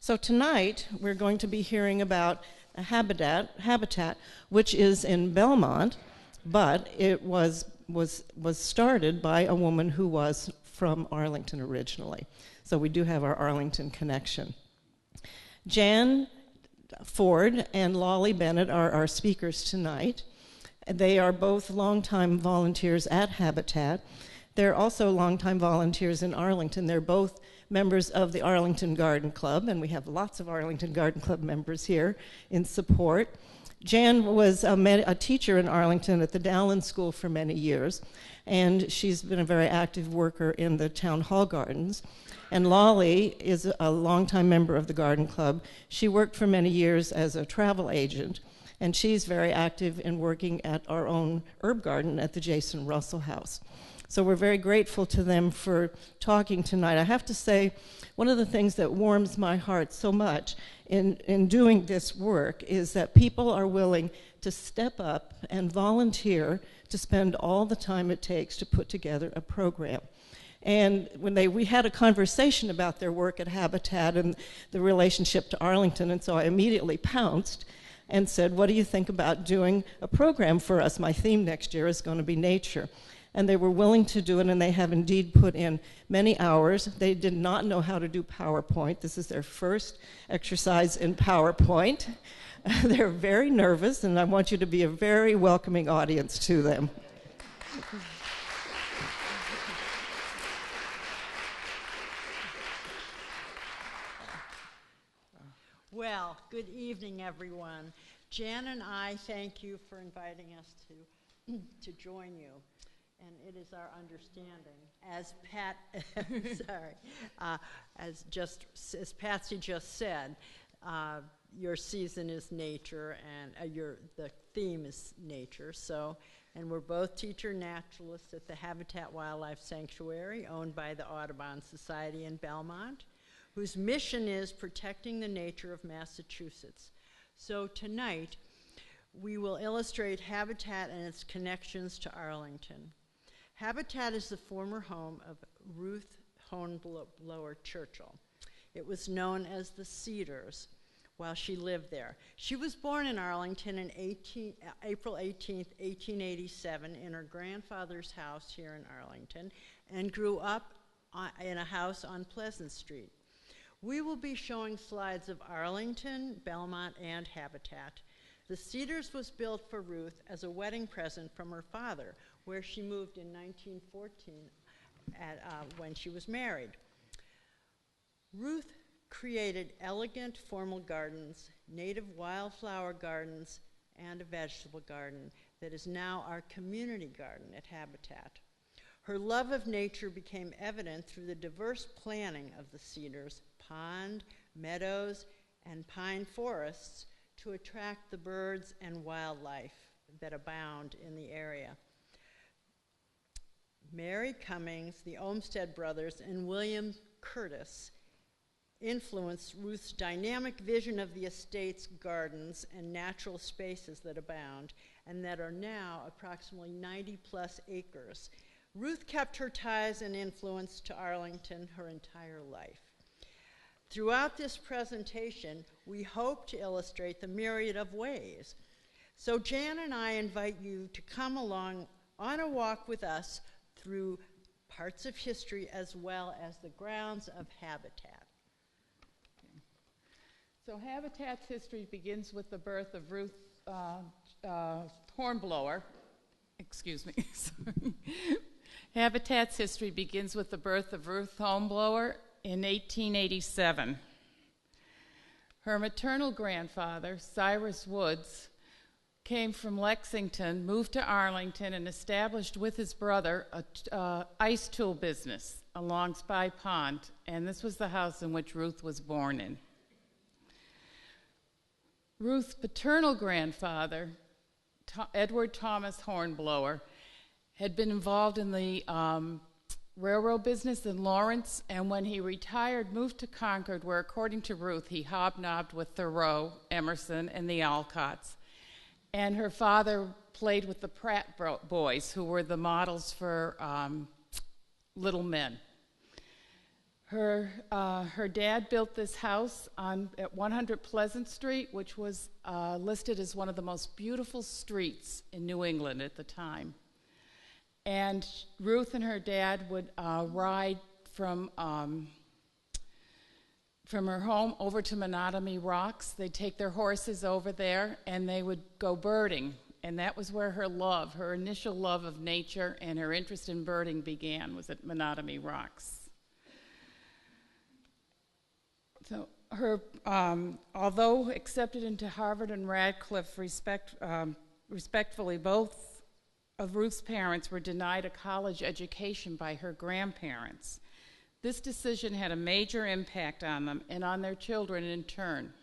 So tonight, we're going to be hearing about a habitat which is in Belmont, but it was started by a woman who was from Arlington originally. So we do have our Arlington connection. Jan Ford and Lolly Bennett are our speakers tonight. They are both longtime volunteers at Habitat. They're also longtime volunteers in Arlington. They're both members of the Arlington Garden Club, and we have lots of Arlington Garden Club members here in support. Jan was a teacher in Arlington at the Dowland School for many years, and she's been a very active worker in the town hall gardens. And Lolly is a longtime member of the Garden Club. She worked for many years as a travel agent, and she's very active in working at our own herb garden at the Jason Russell House. So we're very grateful to them for talking tonight. I have to say, one of the things that warms my heart so much in doing this work is that people are willing to step up and volunteer to spend all the time it takes to put together a program. And when we had a conversation about their work at Habitat and the relationship to Arlington, and so I immediately pounced and said, what do you think about doing a program for us? My theme next year is going to be nature. And they were willing to do it, and they have indeed put in many hours. They did not know how to do PowerPoint. This is their first exercise in PowerPoint. They're very nervous, and I want you to be a very welcoming audience to them. Well, good evening, everyone. Jan and I thank you for inviting us to join you. And it is our understanding, as as Patsy just said, your season is nature, and the theme is nature. So, and we're both teacher naturalists at the Habitat Wildlife Sanctuary, owned by the Audubon Society in Belmont, whose mission is protecting the nature of Massachusetts. So tonight, we will illustrate Habitat and its connections to Arlington. Habitat is the former home of Ruth Hornblower Churchill. It was known as the Cedars while she lived there. She was born in Arlington on April 18, 1887, in her grandfather's house here in Arlington, and grew up in a house on Pleasant Street. We will be showing slides of Arlington, Belmont, and Habitat. The Cedars was built for Ruth as a wedding present from her father, where she moved in 1914 when she was married. Ruth created elegant formal gardens, native wildflower gardens, and a vegetable garden that is now our community garden at Habitat. Her love of nature became evident through the diverse planning of the Cedars, pond, meadows, and pine forests to attract the birds and wildlife that abound in the area. Mary Cummings, the Olmsted brothers, and William Curtis influenced Ruth's dynamic vision of the estate's gardens and natural spaces that abound and that are now approximately 90-plus acres. Ruth kept her ties and influence to Arlington her entire life. Throughout this presentation, we hope to illustrate the myriad of ways. So Jan and I invite you to come along on a walk with us through parts of history as well as the grounds of Habitat. So Habitat's history begins with the birth of Ruth Hornblower. Excuse me, sorry. Habitat's history begins with the birth of Ruth Hornblower in 1887. Her maternal grandfather, Cyrus Woods, came from Lexington, moved to Arlington, and established with his brother a ice tool business along Spy Pond, and this was the house in which Ruth was born in. Ruth's paternal grandfather, Edward Thomas Hornblower, had been involved in the railroad business in Lawrence, and when he retired, moved to Concord, where, according to Ruth, he hobnobbed with Thoreau, Emerson, and the Alcotts. And her father played with the Pratt boys, who were the models for Little Men. Her dad built this house at 100 Pleasant Street, which was listed as one of the most beautiful streets in New England at the time. And Ruth and her dad would ride from her home over to Monotony Rocks. They'd take their horses over there, and they would go birding. And that was where her initial love of nature and her interest in birding began, was at Monotony Rocks. So although accepted into Harvard and Radcliffe respectfully, both of Ruth's parents were denied a college education by her grandparents. This decision had a major impact on them and on their children in turn.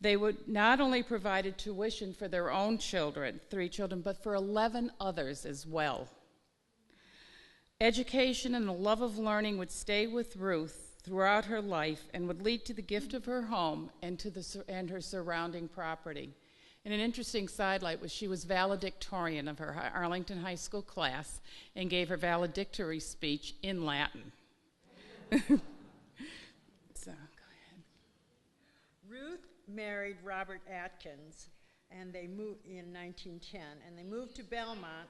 They would not only provided tuition for their own children, 3 children, but for 11 others as well. Education and the love of learning would stay with Ruth throughout her life and would lead to the gift of her home and her surrounding property. And an interesting sidelight was she was valedictorian of her Arlington High School class and gave her valedictory speech in Latin. So, go ahead. Ruth married Robert Atkins, and they moved in 1910, and they moved to Belmont,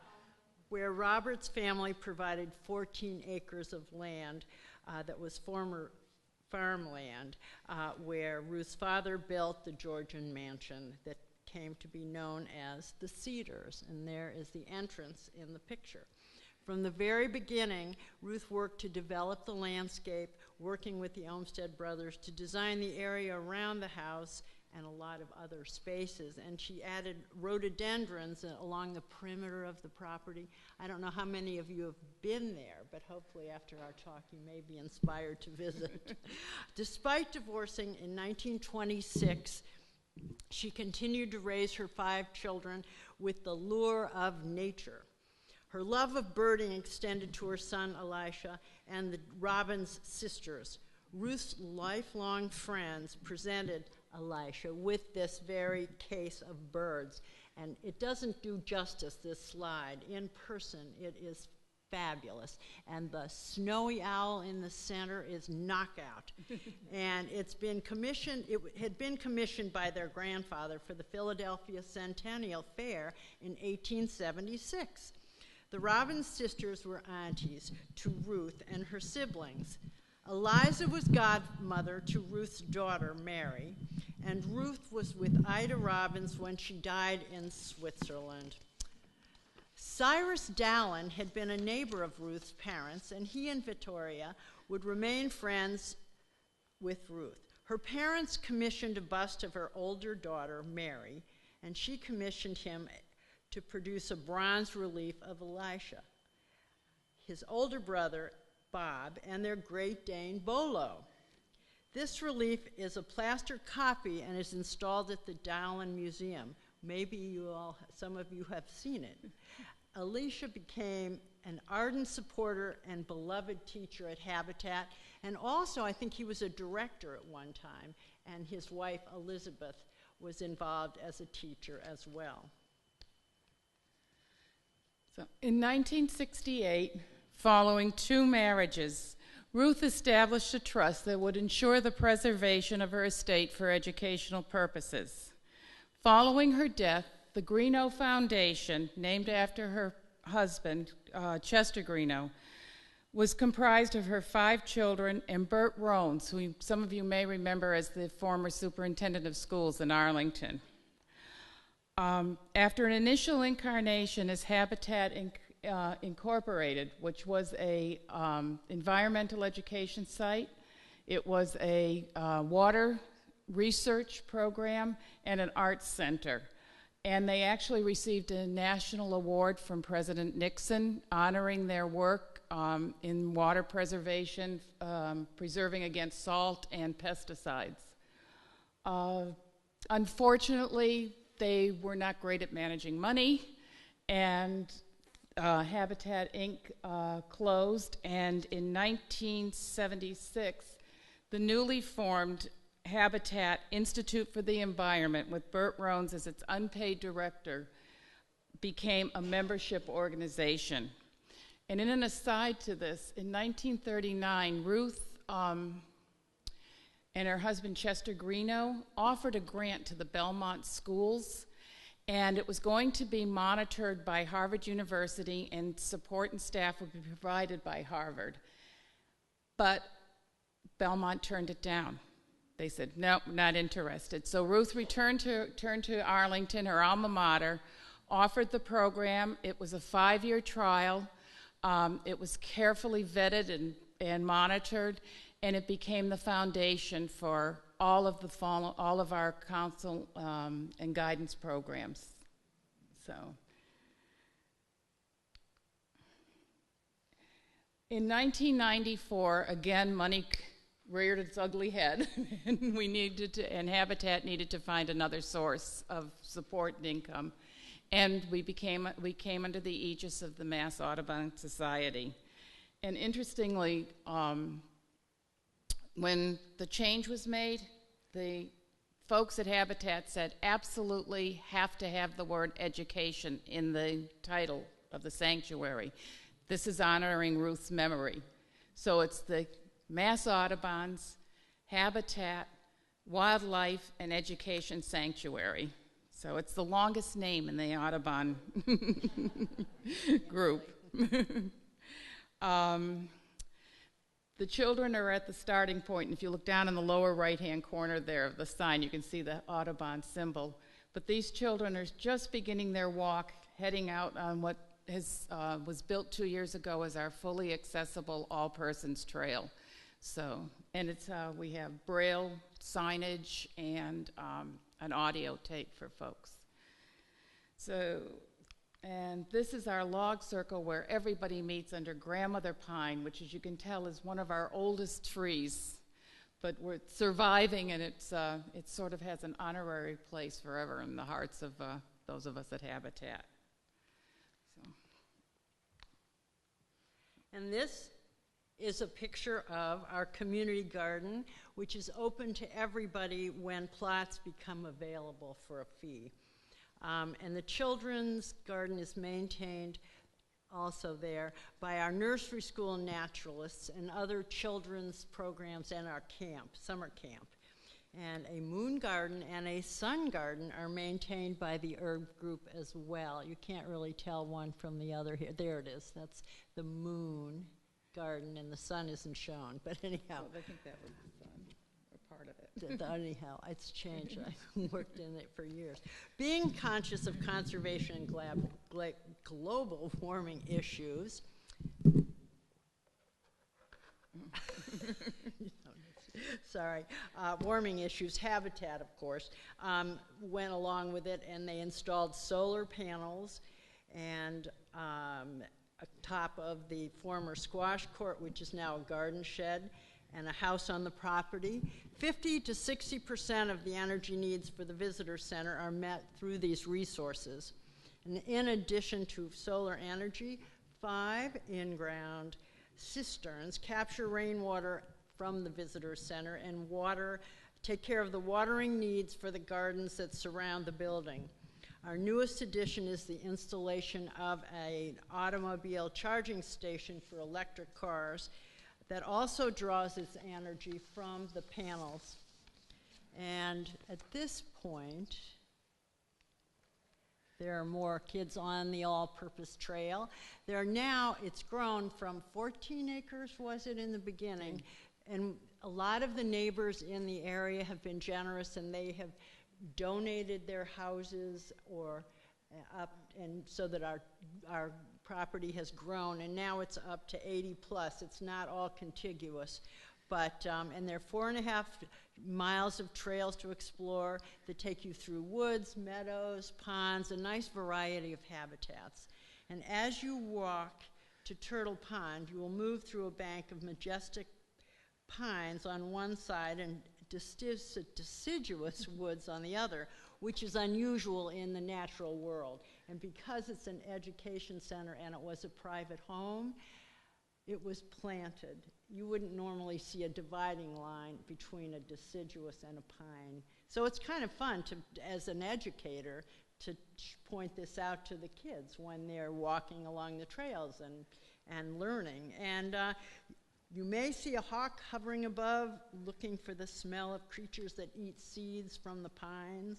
where Robert's family provided 14 acres of land that was former farmland, where Ruth's father built the Georgian mansion that came to be known as the Cedars, and there is the entrance in the picture. From the very beginning, Ruth worked to develop the landscape, working with the Olmsted brothers to design the area around the house and a lot of other spaces. And she added rhododendrons along the perimeter of the property. I don't know how many of you have been there, but hopefully after our talk you may be inspired to visit. Despite divorcing in 1926, she continued to raise her 5 children with the lure of nature. Her love of birding extended to her son Elisha and the Robbins sisters. Ruth's lifelong friends presented Elisha with this very case of birds, and it doesn't do justice, this slide. In person, it is fabulous, and the snowy owl in the center is knockout. And it had been commissioned by their grandfather for the Philadelphia Centennial Fair in 1876. The Robbins sisters were aunties to Ruth and her siblings. Eliza was godmother to Ruth's daughter, Mary, and Ruth was with Ida Robbins when she died in Switzerland. Cyrus Dallin had been a neighbor of Ruth's parents, and he and Victoria would remain friends with Ruth. Her parents commissioned a bust of her older daughter, Mary, and she commissioned him to produce a bronze relief of Elisha, his older brother, Bob, and their Great Dane, Bolo. This relief is a plaster copy and is installed at the Dallin Museum. Maybe some of you have seen it. Elisha became an ardent supporter and beloved teacher at Habitat, and also I think he was a director at one time, and his wife Elizabeth was involved as a teacher as well. So, in 1968, following 2 marriages, Ruth established a trust that would ensure the preservation of her estate for educational purposes. Following her death, the Greenough Foundation, named after her husband, Chester Greenough, was comprised of her 5 children and Bert Rones, who some of you may remember as the former superintendent of schools in Arlington. After an initial incarnation as Habitat Incorporated, which was a environmental education site, it was a water research program and an arts center. And they actually received a national award from President Nixon honoring their work in water preservation, preserving against salt and pesticides. Unfortunately, they were not great at managing money, and Habitat Inc. Closed, and in 1976, the newly formed Habitat Institute for the Environment, with Bert Rones as its unpaid director, became a membership organization. And in an aside to this, in 1939, Ruth and her husband Chester Greeno offered a grant to the Belmont schools, and it was going to be monitored by Harvard University, and support and staff would be provided by Harvard. But Belmont turned it down. They said, nope, not interested. So Ruth turned to Arlington, her alma mater, offered the program. It was a 5-year trial. It was carefully vetted and monitored, and it became the foundation for all of our counsel and guidance programs. So, in 1994, again, money reared its ugly head, and Habitat needed to find another source of support and income, and we came under the aegis of the Mass Audubon Society. And interestingly, when the change was made, the folks at Habitat said absolutely have to have the word education in the title of the sanctuary. This is honoring Ruth's memory. So it's the Mass Audubon's Habitat, Wildlife, and Education Sanctuary. So it's the longest name in the Audubon group. The children are at the starting point, and if you look down in the lower right-hand corner there of the sign, you can see the Audubon symbol. But these children are just beginning their walk, heading out on what was built 2 years ago as our fully accessible all-persons trail. So, and it's we have Braille signage and an audio tape for folks. So, and this is our log circle where everybody meets under grandmother pine, which, as you can tell, is one of our oldest trees. But we're surviving, and it sort of has an honorary place forever in the hearts of those of us at Habitat. So. And this is a picture of our community garden, which is open to everybody when plots become available for a fee. And the children's garden is maintained also there by our nursery school naturalists and other children's programs and our camp, summer camp. And a moon garden and a sun garden are maintained by the herb group as well. You can't really tell one from the other here. There it is. That's the moon garden, and the sun isn't shown. But anyhow. Well, I think that was the sun, or part of it. Anyhow, it's changed. I've worked in it for years. Being conscious of conservation and global warming issues. Sorry, warming issues, Habitat, of course, went along with it, and they installed solar panels and atop of the former squash court, which is now a garden shed, and a house on the property. 50 to 60% of the energy needs for the visitor center are met through these resources. And in addition to solar energy, 5 in-ground cisterns capture rainwater from the visitor center and take care of the watering needs for the gardens that surround the building. Our newest addition is the installation of an automobile charging station for electric cars that also draws its energy from the panels. And at this point, there are more kids on the all-purpose trail. There are now, it's grown from 14 acres, was it, in the beginning? And a lot of the neighbors in the area have been generous, and they have donated their houses or up, and so that our property has grown, and now it's up to 80 plus. It's not all contiguous, but and there are 4.5 miles of trails to explore that take you through woods, meadows, ponds, a nice variety of habitats. And as you walk to Turtle Pond, you will move through a bank of majestic pines on one side and deciduous woods on the other, which is unusual in the natural world. And because it's an education center and it was a private home, it was planted. You wouldn't normally see a dividing line between a deciduous and a pine. So it's kind of fun to, as an educator, to point this out to the kids when they're walking along the trails and learning. And you may see a hawk hovering above, looking for the smell of creatures that eat seeds from the pines.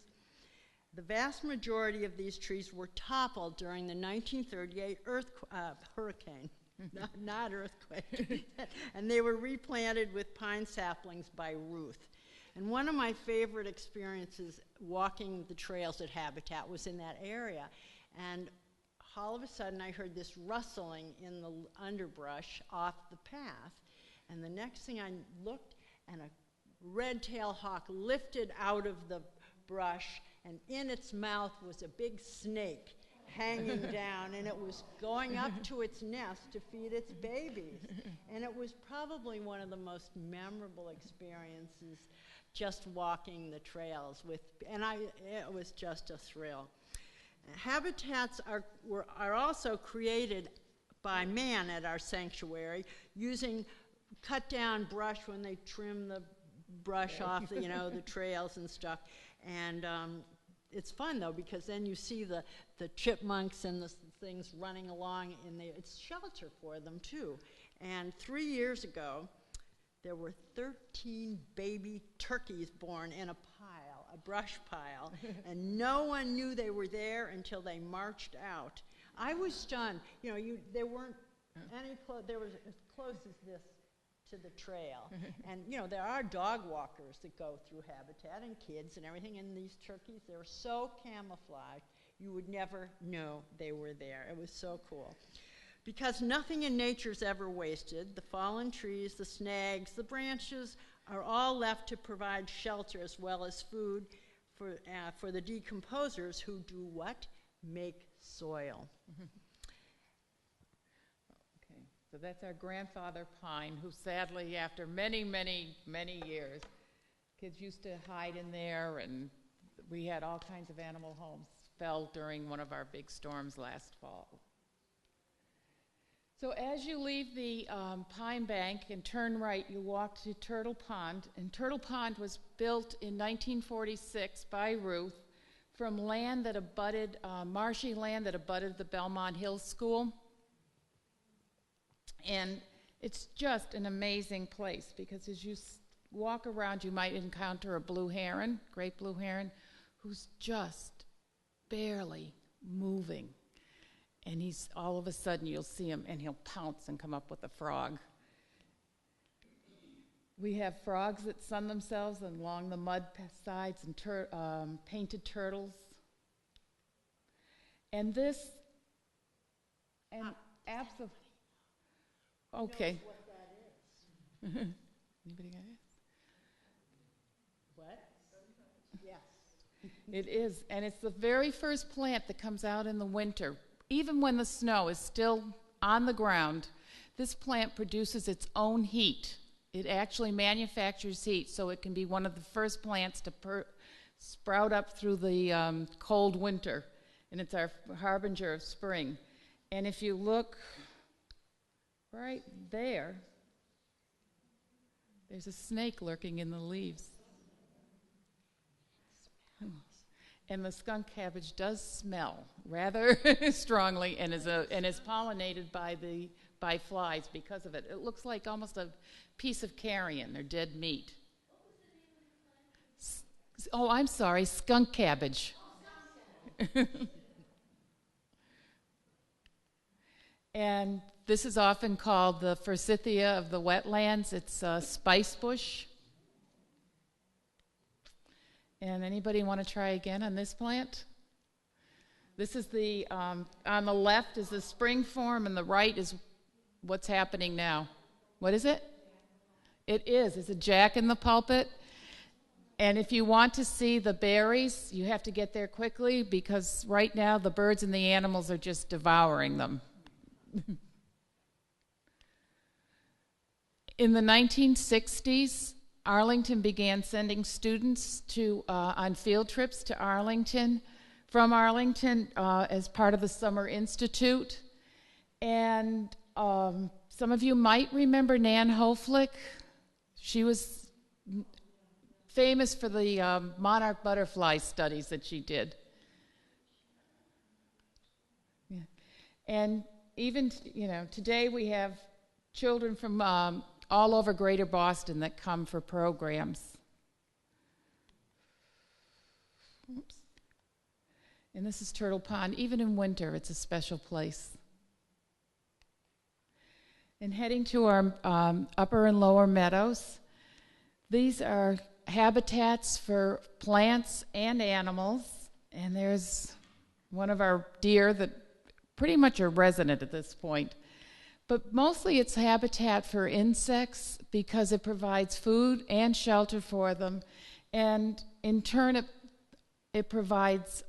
The vast majority of these trees were toppled during the 1938 hurricane, not earthquake, and they were replanted with pine saplings by Ruth. And one of my favorite experiences walking the trails at Habitat was in that area. And all of a sudden I heard this rustling in the underbrush off the path. And the next thing I looked, and a red-tailed hawk lifted out of the brush, and in its mouth was a big snake hanging down, and it was going up to its nest to feed its babies. And it was probably one of the most memorable experiences, just walking the trails it was just a thrill. Habitats are also created by man at our sanctuary, using cut down brush when they trim the brush off the, the trails and stuff. And it's fun though, because then you see the chipmunks and the things running along, and it's shelter for them too. And 3 years ago, there were 13 baby turkeys born in a brush pile, and no one knew they were there until they marched out. I was stunned. There weren't any they were as close as this to the trail. And, there are dog walkers that go through Habitat, and kids and everything, and these turkeys, they were so camouflaged, you would never know they were there. It was so cool. Because nothing in nature's ever wasted, the fallen trees, the snags, the branches are all left to provide shelter as well as food for the decomposers who do what? Make soil. Okay, so that's our grandfather pine, who sadly, after many, many, many years, kids used to hide in there, and we had all kinds of animal homes fell during one of our big storms last fall. So as you leave the Pine Bank and turn right, you walk to Turtle Pond. And Turtle Pond was built in 1946 by Ruth from land that abutted, marshy land that abutted the Belmont Hills School. And it's just an amazing place, because as you walk around, you might encounter a blue heron, great blue heron, who's just barely moving. And all of a sudden you'll see him and he'll pounce and come up with a frog. We have frogs that sun themselves along the mud sides, and painted turtles. And this, and absolutely, okay. Knows what that is. Anybody got it? What? Yes. It is, and it's the very first plant that comes out in the winter. Even when the snow is still on the ground, this plant produces its own heat. It actually manufactures heat, so it can be one of the first plants to sprout up through the cold winter, and it's our harbinger of spring. And if you look right there, there's a snake lurking in the leaves. And the skunk cabbage does smell rather strongly, and is pollinated by flies because of it. It looks like almost a piece of carrion or dead meat. Oh, I'm sorry, skunk cabbage. And this is often called the forsythia of the wetlands. It's a spice bush. And anybody want to try again on this plant? This is the, on the left is the spring form, and the right is what's happening now. What is it? It is. It's a jack in the pulpit. And if you want to see the berries, you have to get there quickly, because right now the birds and the animals are just devouring them. In the 1960s, Arlington began sending students on field trips to Arlington, from Arlington as part of the Summer Institute. And some of you might remember Nan Hoflick. She was famous for the monarch butterfly studies that she did. And even, today we have children from all over Greater Boston that come for programs. Oops. And this is Turtle Pond. Even in winter, it's a special place. And heading to our upper and lower meadows, these are habitats for plants and animals. And there's one of our deer that pretty much are resident at this point. But mostly it's habitat for insects because it provides food and shelter for them. And in turn, it provides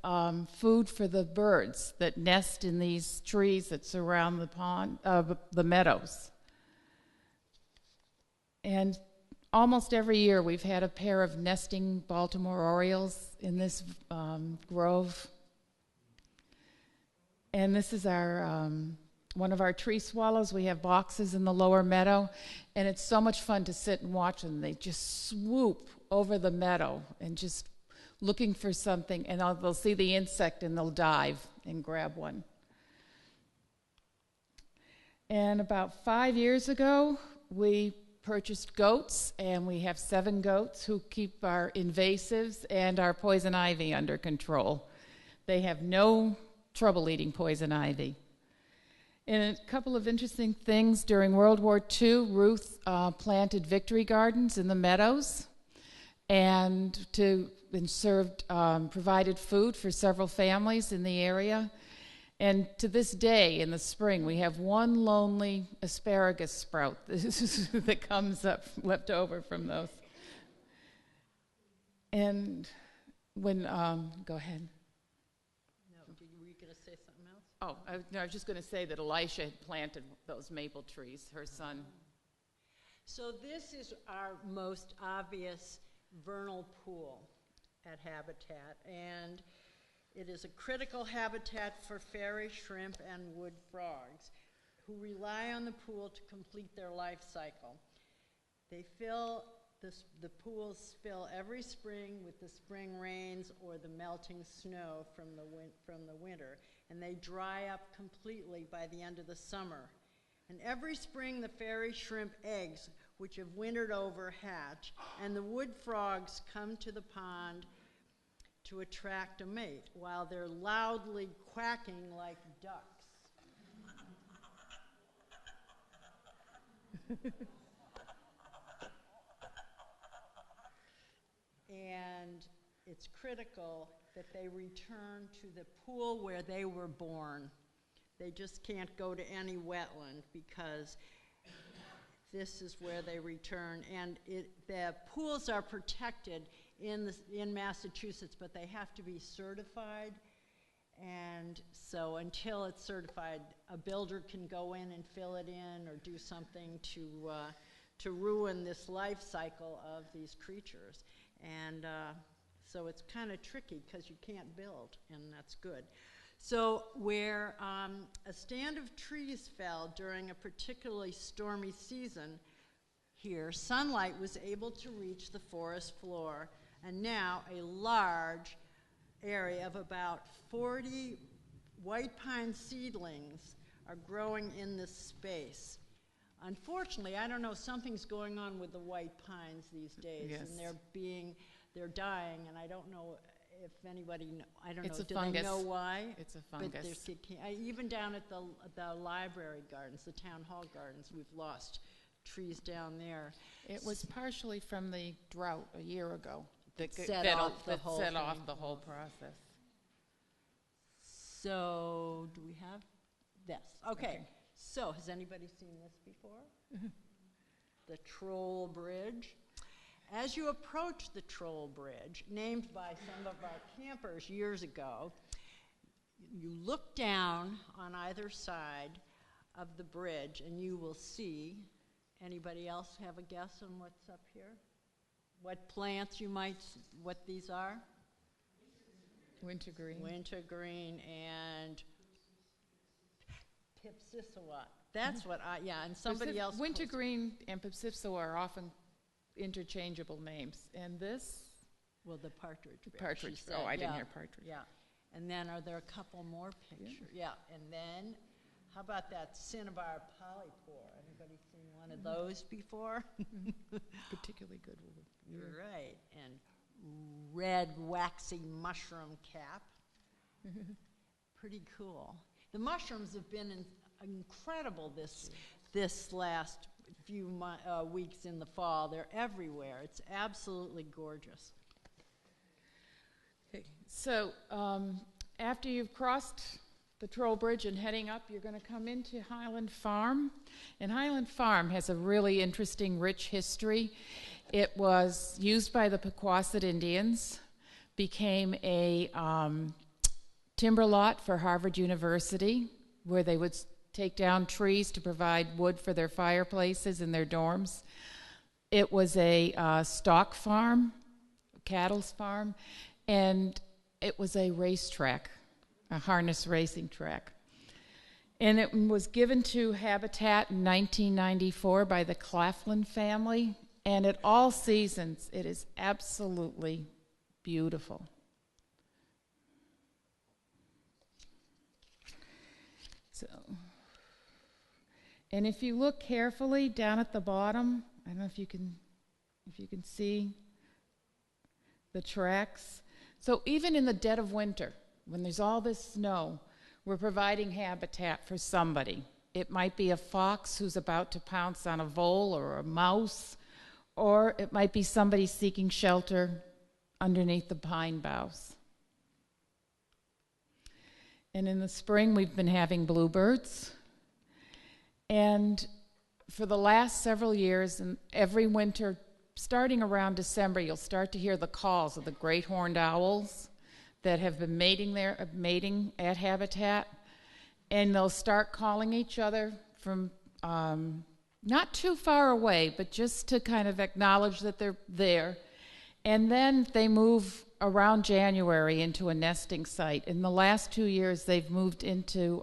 food for the birds that nest in these trees that surround the pond, the meadows. And almost every year we've had a pair of nesting Baltimore Orioles in this grove. And this is our one of our tree swallows. We have boxes in the lower meadow, and it's so much fun to sit and watch them. They just swoop over the meadow and just looking for something, and they'll see the insect and they'll dive and grab one. And about 5 years ago, we purchased goats, and we have 7 goats who keep our invasives and our poison ivy under control. They have no trouble eating poison ivy. And a couple of interesting things, during World War II, Ruth planted victory gardens in the meadows and provided food for several families in the area. And to this day, in the spring, we have one lonely asparagus sprout that comes up, left over from those. And when, go ahead. No, were you going to say something else? Oh, I was just going to say that Elisha had planted those maple trees, her son. So this is our most obvious vernal pool at Habitat, and it is a critical habitat for fairy shrimp and wood frogs who rely on the pool to complete their life cycle. They fill the pools fill every spring with the spring rains or the melting snow from the winter, and they dry up completely by the end of the summer. And every spring the fairy shrimp eggs, which have wintered over, hatch, and the wood frogs come to the pond to attract a mate while they're loudly quacking like ducks. And it's critical that they return to the pool where they were born. They just can't go to any wetland because this is where they return. And the pools are protected in Massachusetts, but they have to be certified. And so until it's certified, a builder can go in and fill it in or do something to ruin this life cycle of these creatures. And so it's kind of tricky because you can't build, and that's good. So where a stand of trees fell during a particularly stormy season here, sunlight was able to reach the forest floor, and now a large area of about 40 white pine seedlings are growing in this space. Unfortunately, I don't know, something's going on with the white pines these days, yes. and they're dying, and I don't know if anybody I don't it's know, a do fungus. They know why? It's a fungus. But even down at the library gardens, the town hall gardens, we've lost trees down there. It was partially from the drought a year ago that set off the whole process. So, do we have this? Okay. So, has anybody seen this before? The Troll Bridge. As you approach the Troll Bridge, named by some of our campers years ago, you look down on either side of the bridge and you will see, anybody else have a guess on what's up here? What plants what these are? Wintergreen. Wintergreen and Pipsissewa. That's what and somebody else. Wintergreen and Pipsissewa are often interchangeable names. And this? Well, the partridge. Partridge. Said, I didn't hear partridge. Yeah. And then are there a couple more pictures? Yeah. And then How about that cinnabar polypore? Anybody seen one of those before? Particularly good. You're right. And red waxy mushroom cap. Pretty cool. The mushrooms have been incredible this last few weeks in the fall. They're everywhere. It's absolutely gorgeous. Okay. So after you've crossed the Troll Bridge and heading up, you're going to come into Highland Farm. And Highland Farm has a really interesting, rich history. It was used by the Pequawset Indians, became a timber lot for Harvard University, where they would take down trees to provide wood for their fireplaces in their dorms. It was a stock farm, cattle's farm, and it was a racetrack, a harness racing track. And it was given to Habitat in 1994 by the Claflin family, and at all seasons, it is absolutely beautiful. So, and if you look carefully down at the bottom, I don't know if you can see the tracks. So even in the dead of winter, when there's all this snow, we're providing habitat for somebody. It might be a fox who's about to pounce on a vole or a mouse, or it might be somebody seeking shelter underneath the pine boughs. And in the spring, we've been having bluebirds. And for the last several years, and every winter, starting around December, you'll start to hear the calls of the great horned owls that have been mating at Habitat. And they'll start calling each other from not too far away, but just to kind of acknowledge that they're there. And then they move around January into a nesting site. In the last 2 years, they've moved into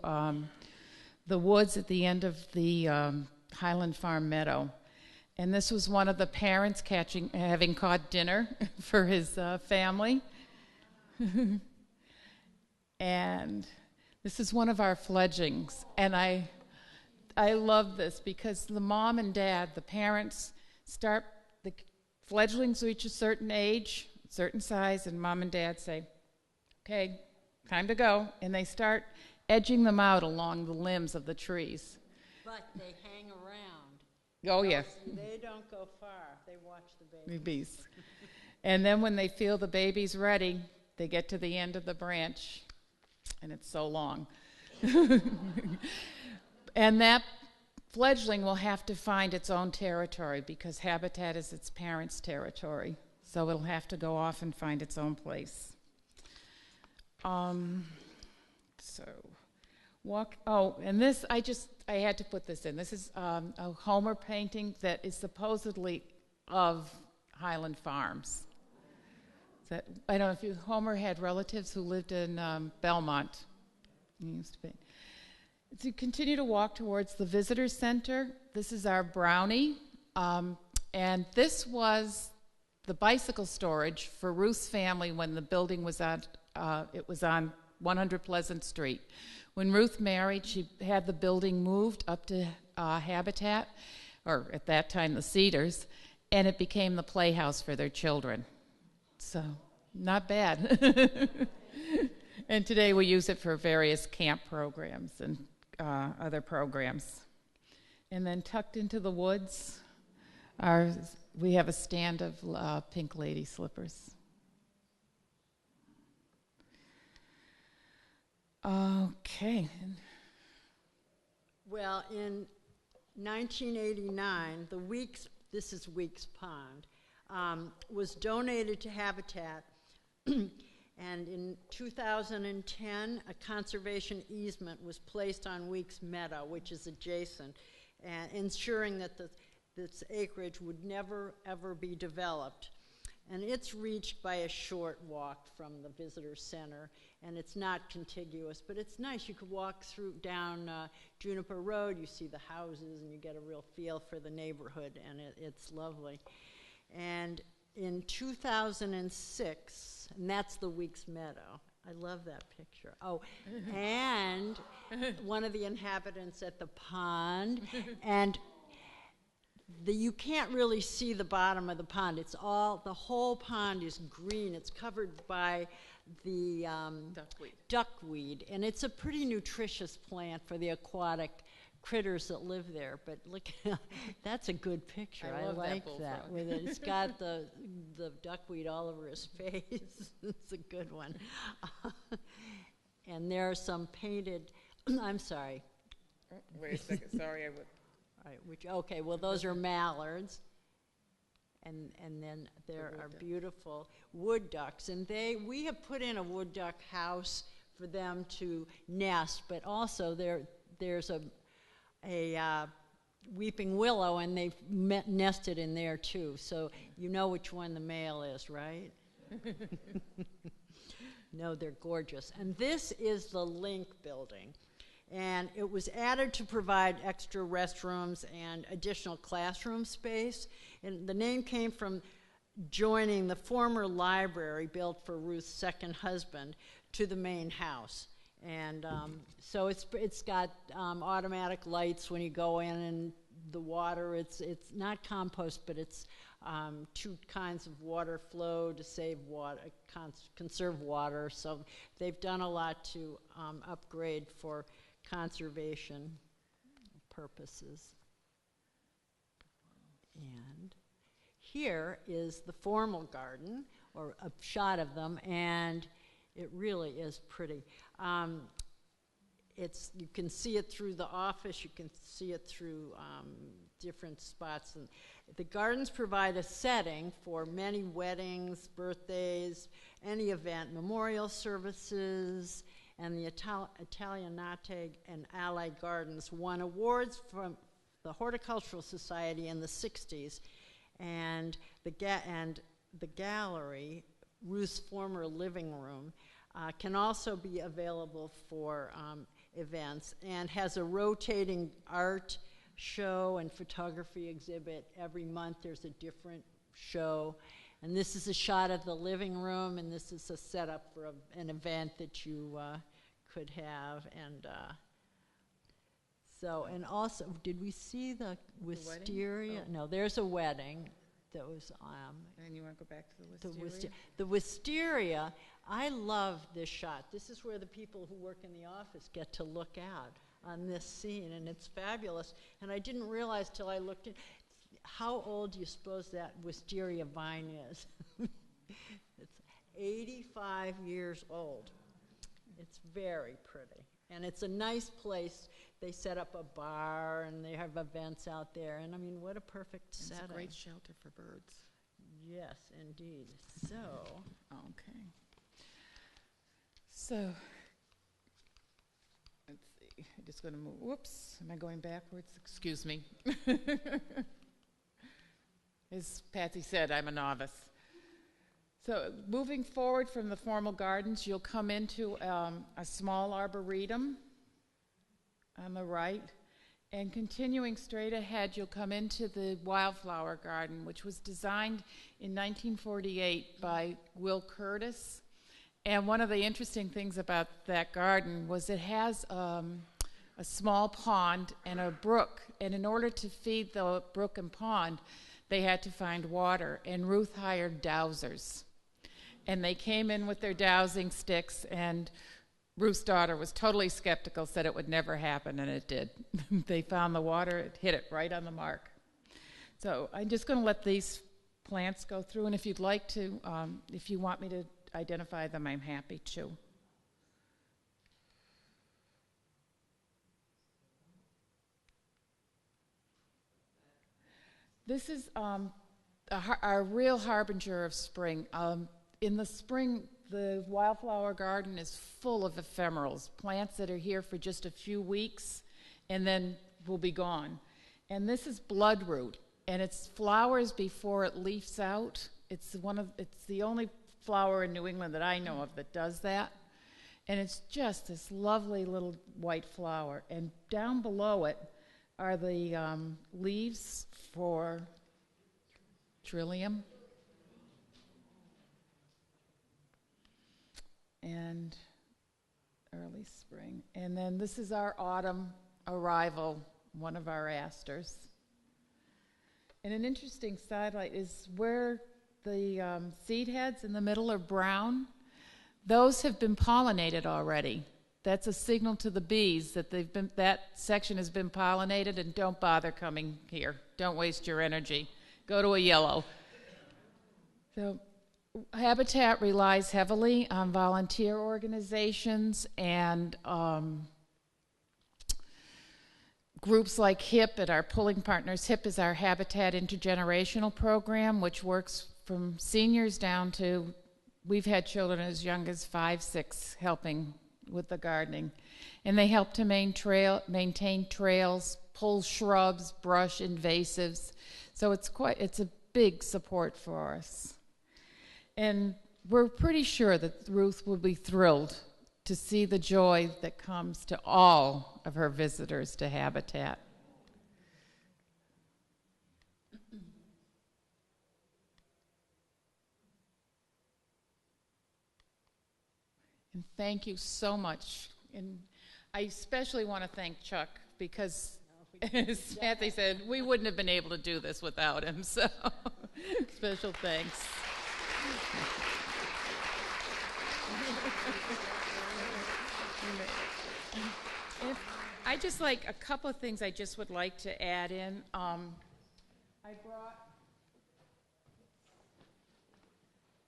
the woods at the end of the Highland Farm meadow. And this was one of the parents having caught dinner for his family. And this is one of our fledglings. And I love this because the mom and dad, the parents, the fledglings reach a certain age, certain size, and mom and dad say, okay, time to go. And they start edging them out along the limbs of the trees. But they hang around. Oh, yes. They don't go far. They watch the Babies. And then when they feel the baby's ready, they get to the end of the branch, and it's so long. And that fledgling will have to find its own territory because Habitat is its parents' territory. So it'll have to go off and find its own place. And this, I had to put this in. This is a Homer painting that is supposedly of Highland Farms. I don't know if Homer had relatives who lived in Belmont. He used to be. As you continue to walk towards the visitor center, this is our brownie. And this was the bicycle storage for Ruth's family when the building was on 100 Pleasant Street. When Ruth married, she had the building moved up to Habitat, or at that time the Cedars, and it became the playhouse for their children. So, not bad. And today we use it for various camp programs and other programs. And then tucked into the woods, we have a stand of pink lady slippers. Okay. Well, in 1989, this is Weeks Pond, was donated to Habitat. And in 2010, a conservation easement was placed on Weeks Meadow, which is adjacent, and ensuring that this acreage would never, ever be developed. And it's reached by a short walk from the visitor center, and it's not contiguous, but it's nice. You could walk down Juniper Road, you see the houses, and you get a real feel for the neighborhood, and it's lovely. And in 2006, and that's the Weeks Meadow. I love that picture. Oh, and one of the inhabitants at the pond, and you can't really see the bottom of the pond. The whole pond is green. It's covered by the duckweed, and it's a pretty nutritious plant for the aquatic critters that live there. But look, that's a good picture. I like that with it. It's got the duckweed all over his face. It's a good one. And there are some painted. I'm sorry. Oh, wait a second. Sorry, I would. All right, okay, well, those are mallards. And then there are beautiful wood ducks. And we have put in a wood duck house for them to nest, but also there's a weeping willow, and they've nested in there too. So you know which one the male is, right? No, they're gorgeous. And this is the Link building. And it was added to provide extra restrooms and additional classroom space. And the name came from joining the former library built for Ruth's second husband to the main house. And so it's got automatic lights when you go in, and the water, it's not compost, but it's two kinds of water flow to save water, conserve water. So they've done a lot to upgrade for conservation purposes. And here is the formal garden, or a shot of them, and it really is pretty. You can see it through the office, you can see it through different spots. And the gardens provide a setting for many weddings, birthdays, any event, memorial services, and the Italianate and Allied Gardens won awards from the Horticultural Society in the 60s, and the gallery, Ruth's former living room, can also be available for events, and has a rotating art show and photography exhibit. Every month there's a different show. And this is a shot of the living room, and this is a setup for an event that you could have. And and also, did we see the wisteria? Oh. No, there's a wedding that was. And you want to go back to the wisteria? The wisteria, I love this shot. This is where the people who work in the office get to look out on this scene, and it's fabulous. And I didn't realize till I looked at how old do you suppose that wisteria vine is? It's 85 years old. It's very pretty. And it's a nice place. They set up a bar, and they have events out there. And I mean, what a perfect setting. It's a great shelter for birds. Yes, indeed. So. Okay. So, let's see. I'm just going to move. Whoops. Am I going backwards? Excuse me. As Patsy said, I'm a novice. So moving forward from the formal gardens, you'll come into a small arboretum on the right, and continuing straight ahead, you'll come into the wildflower garden, which was designed in 1948 by Will Curtis. And one of the interesting things about that garden was it has a small pond and a brook, and in order to feed the brook and pond, they had to find water, and Ruth hired dowsers. And they came in with their dowsing sticks, and Ruth's daughter was totally skeptical, said it would never happen, and it did. They found the water, it hit it right on the mark. So I'm just going to let these plants go through, and if you'd like to, if you want me to identify them, I'm happy to. This is a real harbinger of spring. In the spring, the wildflower garden is full of ephemerals, plants that are here for just a few weeks and then will be gone. And this is bloodroot, and it flowers before it leaves out. It's the only flower in New England that I know of that does that. And it's just this lovely little white flower. And down below it are the leaves for trillium. and early spring. And then this is our autumn arrival, one of our asters. And an interesting sidelight is where the seed heads in the middle are brown. Those have been pollinated already. That's a signal to the bees that that section has been pollinated, and don't bother coming here. Don't waste your energy. Go to a yellow. So Habitat relies heavily on volunteer organizations and groups like HIP, and our pulling partners. HIP is our Habitat Intergenerational Program, which works from seniors down to, we've had children as young as 5, 6 helping with the gardening. And they help to maintain trails, pull shrubs, brush invasives. So it's a big support for us. And we're pretty sure that Ruth will be thrilled to see the joy that comes to all of her visitors to Habitat. And thank you so much. And I especially want to thank Chuck, because as Kathy said, we wouldn't have been able to do this without him. So special thanks. I just like a couple of things I just would like to add in. I brought,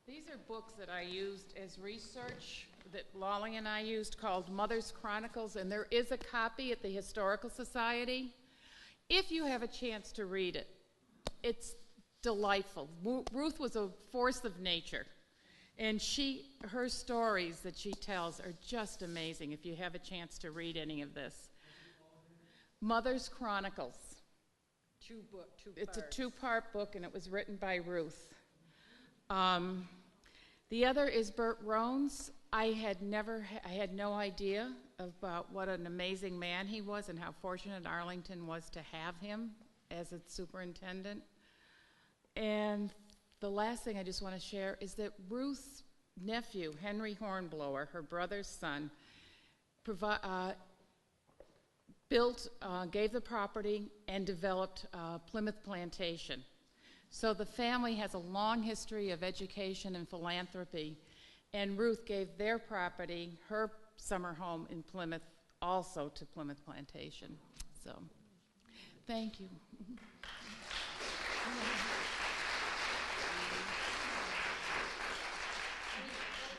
these are books that I used as research that Lolly and I used, called Mother's Chronicles, and there is a copy at the Historical Society. If you have a chance to read it, it's delightful. Ruth was a force of nature, and her stories that she tells are just amazing if you have a chance to read any of this. Mother's Chronicles. It's a 2-part book, and it was written by Ruth. The other is Bert Rohn's. I had no idea about what an amazing man he was and how fortunate Arlington was to have him as its superintendent. And the last thing I just want to share is that Ruth's nephew, Henry Hornblower, her brother's son, gave the property and developed Plymouth Plantation. So the family has a long history of education and philanthropy, and Ruth gave their property, her summer home in Plymouth, also to Plymouth Plantation. So, thank you.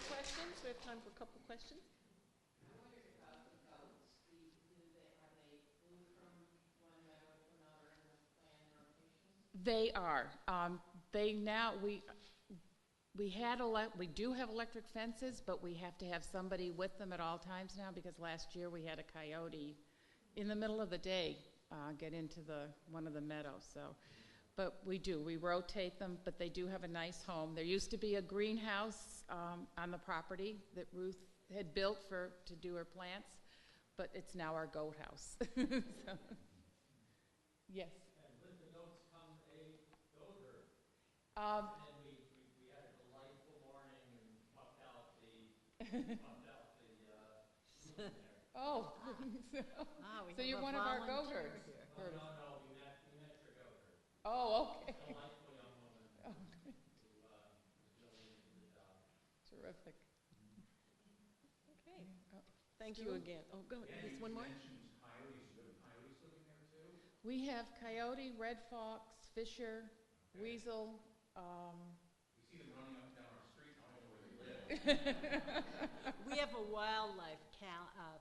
Questions? We have time for a couple questions. They are. We do have electric fences, but we have to have somebody with them at all times now, because last year we had a coyote in the middle of the day get into one of the meadows. So, but we rotate them, but they do have a nice home. There used to be a greenhouse on the property that Ruth had built to do her plants, but it's now our goat house. So, yes. And we had a delightful morning and pumped out the oh, so you're one of our goat herds. No, we met your goat herd. Oh, okay. A delightful young woman who was really into the job. Terrific. Okay. Thank you again. Oh, go ahead. There's one more. Coyotes. You have coyotes living there too? We have coyote, red fox, fisher, weasel. We see them running up and down our street. I don't know where they live. We have a wildlife camera,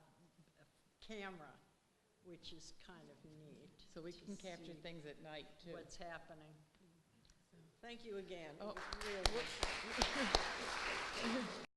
which is kind of neat. So we can capture things at night too. What's happening. Thank you again. Oh. It was really